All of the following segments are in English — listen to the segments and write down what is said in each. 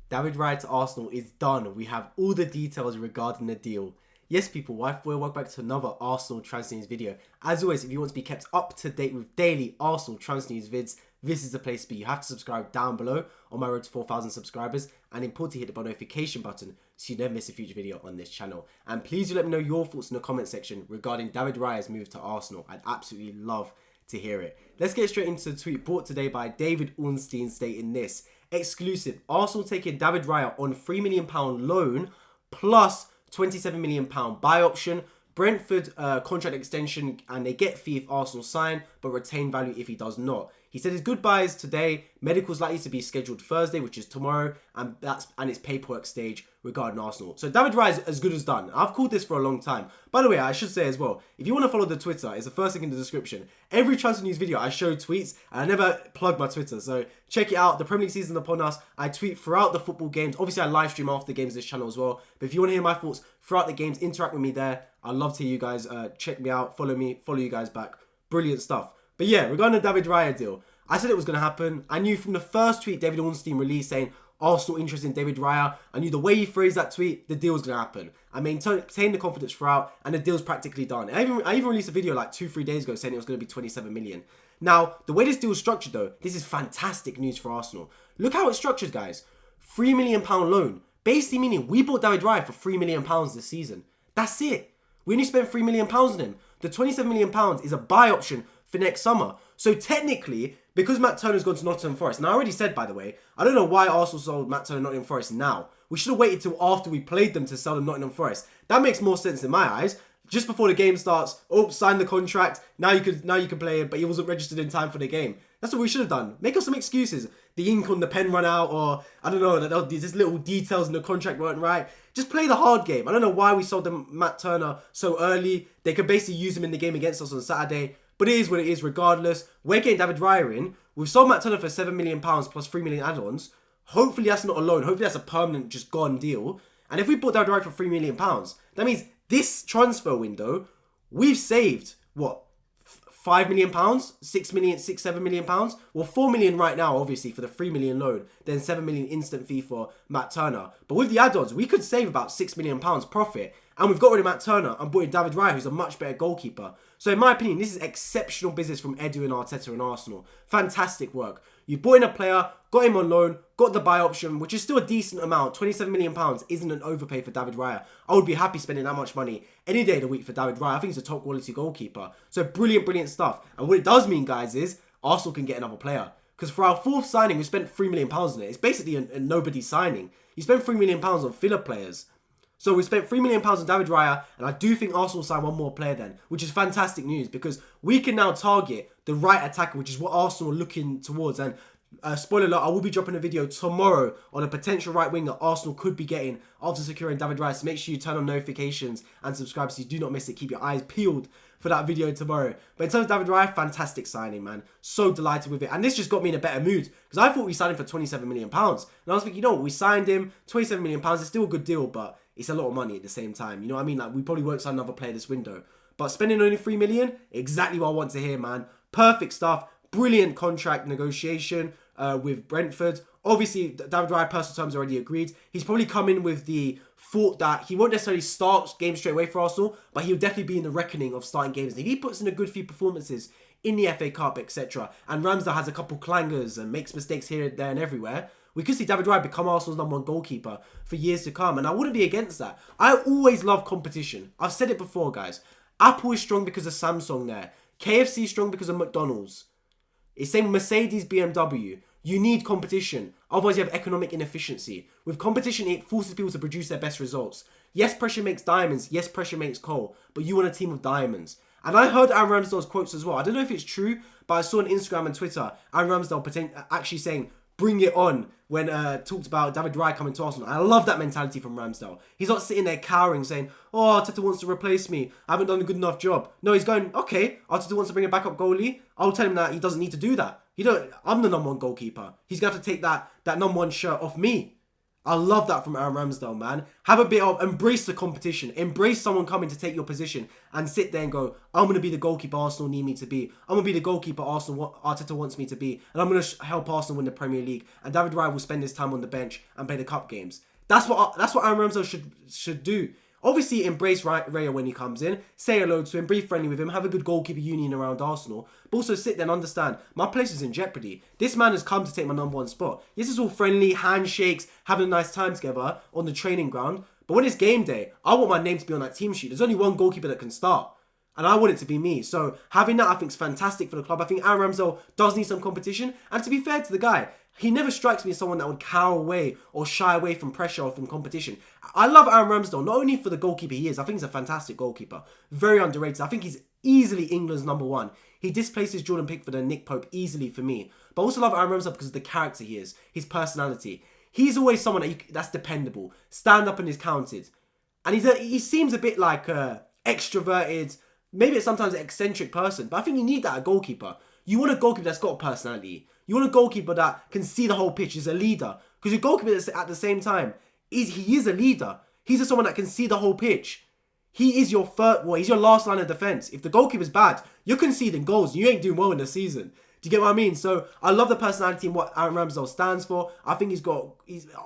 David Raya to Arsenal is done. We have all the details regarding the deal. Yes, people, welcome back to another Arsenal transfer news video. As always, if you want to be kept up to date with daily Arsenal transfer news vids, this is the place to be. You have to subscribe down below on my road to 4,000 subscribers, and importantly, hit the bell notification button so you never miss a future video on this channel. And please do let me know your thoughts in the comment section regarding David Raya's move to Arsenal. I'd absolutely love to hear it. Let's get straight into the tweet brought today by David Ornstein stating this. Exclusive, Arsenal taking David Raya on £3 million loan plus £27 million buy option. Brentford contract extension, and they get fee if Arsenal sign, but retain value if he does not. He said his goodbyes today. Medical's likely to be scheduled Thursday, which is tomorrow, and it's paperwork stage regarding Arsenal. So David Raya is as good as done. I've called this for a long time. By the way, I should say as well, if you want to follow the Twitter, it's the first link in the description. Every transfer news video, I show tweets, and I never plug my Twitter. So check it out. The Premier League season upon us. I tweet throughout the football games. Obviously, I live stream after the games on this channel as well. But if you want to hear my thoughts throughout the games, interact with me there. I'd love to hear you guys. Check me out. Follow me. Follow you guys back. Brilliant stuff. But yeah, regarding the David Raya deal, I said it was going to happen. I knew from the first tweet David Ornstein released saying Arsenal interested in David Raya. I knew the way he phrased that tweet, the deal was going to happen. I maintained the confidence throughout, and the deal's practically done. I even released a video like 2-3 days ago saying it was going to be 27 million. Now, the way this deal is structured though, this is fantastic news for Arsenal. Look how it's structured, guys. £3 million loan. Basically meaning we bought David Raya for £3 million this season. That's it. We only spent £3 million on him. The £27 million is a buy option for next summer. So technically, because Matt Turner's gone to Nottingham Forest, and I already said, by the way, I don't know why Arsenal sold Matt Turner to Nottingham Forest now. We should have waited till after we played them to sell them Nottingham Forest. That makes more sense in my eyes. Just before the game starts, sign the contract. Now you can play it, but he wasn't registered in time for the game. That's what we should have done. Make up some excuses. The ink on the pen run out, or I don't know, that these little details in the contract weren't right. Just play the hard game. I don't know why we sold them Matt Turner so early. They could basically use him in the game against us on Saturday. But it is what it is regardless. We're getting David Raya in. We've sold Matt Turner for £7 million plus £3 million add-ons. Hopefully that's not a loan. Hopefully that's a permanent, just gone deal. And if we bought David Raya for £3 million, that means this transfer window, we've saved, what, £5 million, £7 million? Well, £4 million right now, obviously, for the £3 million loan, then £7 million instant fee for Matt Turner. But with the add-ons, we could save about £6 million profit. And we've got rid of Matt Turner and brought in David Raya, who's a much better goalkeeper. So in my opinion, this is exceptional business from Edu and Arteta and Arsenal. Fantastic work. You brought in a player, got him on loan, got the buy option, which is still a decent amount. £27 million isn't an overpay for David Raya. I would be happy spending that much money any day of the week for David Raya. I think he's a top quality goalkeeper. So brilliant, brilliant stuff. And what it does mean, guys, is Arsenal can get another player. Because for our fourth signing, we spent £3 million on it. It's basically a nobody signing. You spend £3 million on filler players. So we spent £3 million on David Raya, and I do think Arsenal will sign one more player then, which is fantastic news because we can now target the right attacker, which is what Arsenal are looking towards. And spoiler alert, I will be dropping a video tomorrow on a potential right wing that Arsenal could be getting after securing David Raya. So make sure you turn on notifications and subscribe so you do not miss it. Keep your eyes peeled for that video tomorrow. But in terms of David Raya, fantastic signing, man. So delighted with it. And this just got me in a better mood because I thought we signed him for £27 million. And I was thinking, you know what, we signed him, £27 million. It's still a good deal, but it's a lot of money at the same time. You know what I mean? Like, we probably won't sign another player this window. But spending only £3 million, exactly what I want to hear, man. Perfect stuff. Brilliant contract negotiation with Brentford. Obviously, David Raya personal terms already agreed. He's probably come in with the thought that he won't necessarily start games straight away for Arsenal, but he'll definitely be in the reckoning of starting games. And if he puts in a good few performances in the FA Cup, etc., and Ramsdale has a couple clangers and makes mistakes here, there, and everywhere, we could see David Raya become Arsenal's #1 goalkeeper for years to come. And I wouldn't be against that. I always love competition. I've said it before, guys. Apple is strong because of Samsung there. KFC is strong because of McDonald's. It's same with Mercedes, BMW. You need competition. Otherwise, you have economic inefficiency. With competition, it forces people to produce their best results. Yes, pressure makes diamonds. Yes, pressure makes coal. But you want a team of diamonds. And I heard Aaron Ramsdale's quotes as well. I don't know if it's true, but I saw on Instagram and Twitter, Aaron Ramsdale actually saying, bring it on, when talked about David Raya coming to Arsenal. And I love that mentality from Ramsdale. He's not sitting there cowering saying, oh, Arteta wants to replace me. I haven't done a good enough job. No, he's going, okay, Arteta wants to bring a backup goalie. I'll tell him that he doesn't need to do that. I'm the #1 goalkeeper. He's going to have to take that #1 shirt off me. I love that from Aaron Ramsdale, man. Have a bit of embrace the competition. Embrace someone coming to take your position and sit there and go, I'm going to be the goalkeeper Arsenal need me to be. I'm going to be the goalkeeper Arteta wants me to be. And I'm going to help Arsenal win the Premier League. And David Raya will spend his time on the bench and play the cup games. That's what Aaron Ramsdale should do. Obviously, embrace Raya when he comes in. Say hello to him. Be friendly with him. Have a good goalkeeper union around Arsenal. But also sit there and understand, my place is in jeopardy. This man has come to take my #1 spot. This is all friendly, handshakes, having a nice time together on the training ground. But when it's game day, I want my name to be on that team sheet. There's only one goalkeeper that can start. And I want it to be me. So having that, I think, is fantastic for the club. I think Aaron Ramsdale does need some competition. And to be fair to the guy, he never strikes me as someone that would cower away or shy away from pressure or from competition. I love Aaron Ramsdale, not only for the goalkeeper he is. I think he's a fantastic goalkeeper. Very underrated. I think he's easily England's #1. He displaces Jordan Pickford and Nick Pope easily for me. But I also love Aaron Ramsdale because of the character he is. His personality. He's always someone that's dependable. Stand up and is counted. And he seems a bit like extroverted. Maybe it's sometimes an eccentric person. But I think you need that at goalkeeper. You want a goalkeeper that's got a personality. You want a goalkeeper that can see the whole pitch, is a leader. Because your goalkeeper that's at the same time, he is a leader. He's just someone that can see the whole pitch. He is he's your last line of defence. If the goalkeeper's bad, you're conceding goals. You ain't doing well in the season. Do you get what I mean? So I love the personality and what Aaron Ramsdale stands for. I think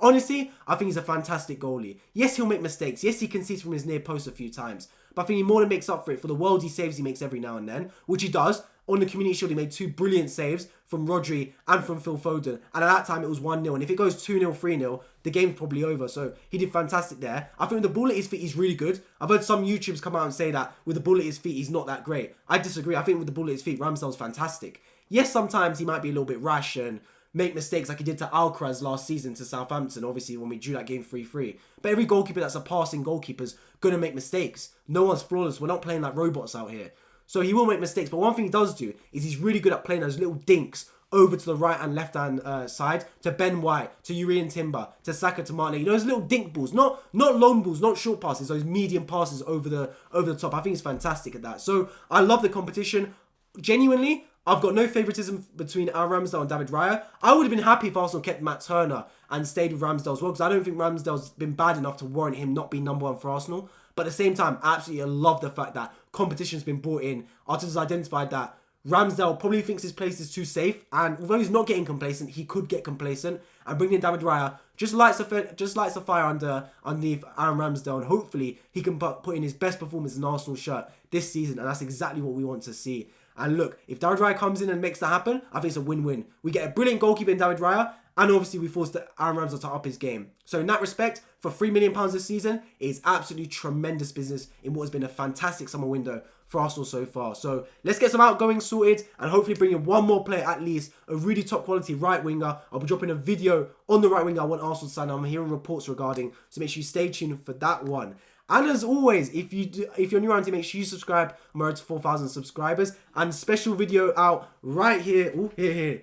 honestly, I think he's a fantastic goalie. Yes, he'll make mistakes. Yes, he concedes from his near post a few times. But I think he more than makes up for it for the worldy saves he makes every now and then, which he does. On the Community Shield, he made 2 brilliant saves from Rodri and from Phil Foden. And at that time, it was 1-0. And if it goes 2-0, 3-0, the game's probably over. So he did fantastic there. I think with the ball at his feet, he's really good. I've heard some YouTubers come out and say that with the ball at his feet, he's not that great. I disagree. I think with the ball at his feet, Ramsdale's fantastic. Yes, sometimes he might be a little bit rash and make mistakes like he did to Alcaraz last season to Southampton, obviously, when we drew that game 3-3. But every goalkeeper that's a passing goalkeeper's going to make mistakes. No one's flawless. We're not playing like robots out here. So he will make mistakes. But one thing he does do is he's really good at playing those little dinks over to the right and left hand side, to Ben White, to Urian Timber, to Saka, to Martinelli. You know, those little dink balls, not long balls, not short passes, those medium passes over the top. I think he's fantastic at that. So I love the competition. Genuinely, I've got no favouritism between Aaron Ramsdale and David Raya. I would have been happy if Arsenal kept Matt Turner and stayed with Ramsdale as well, because I don't think Ramsdale's been bad enough to warrant him not being #1 for Arsenal. But at the same time, absolutely I love the fact that competition's been brought in. Arteta's identified that Ramsdale probably thinks his place is too safe, and although he's not getting complacent, he could get complacent. And bringing in David Raya just lights a fire underneath Aaron Ramsdale, and hopefully he can put in his best performance in Arsenal shirt this season, and that's exactly what we want to see. And look, if David Raya comes in and makes that happen, I think it's a win-win. We get a brilliant goalkeeper in David Raya, and obviously we force Aaron Ramsdale to up his game. So in that respect, for £3 million this season, it is absolutely tremendous business in what has been a fantastic summer window for Arsenal so far. So let's get some outgoing sorted and hopefully bring in one more player at least, a really top quality right winger. I'll be dropping a video on the right winger I want Arsenal to sign. I'm hearing reports regarding, so make sure you stay tuned for that one. And as always, if you're new around here, make sure you subscribe. I'm already to 4,000 subscribers. And special video out right here. Ooh, here.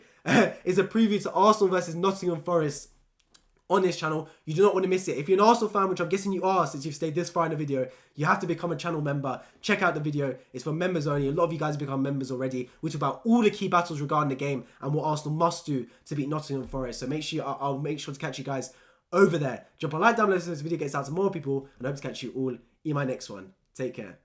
Is a preview to Arsenal versus Nottingham Forest on this channel. You do not want to miss it. If you're an Arsenal fan, which I'm guessing you are since you've stayed this far in the video, you have to become a channel member. Check out the video. It's for members only. A lot of you guys have become members already. We talk about all the key battles regarding the game and what Arsenal must do to beat Nottingham Forest. So make sure I'll make sure to catch you guys over there. Drop a like down below so this video gets out to more people, and I hope to catch you all in my next one. Take care.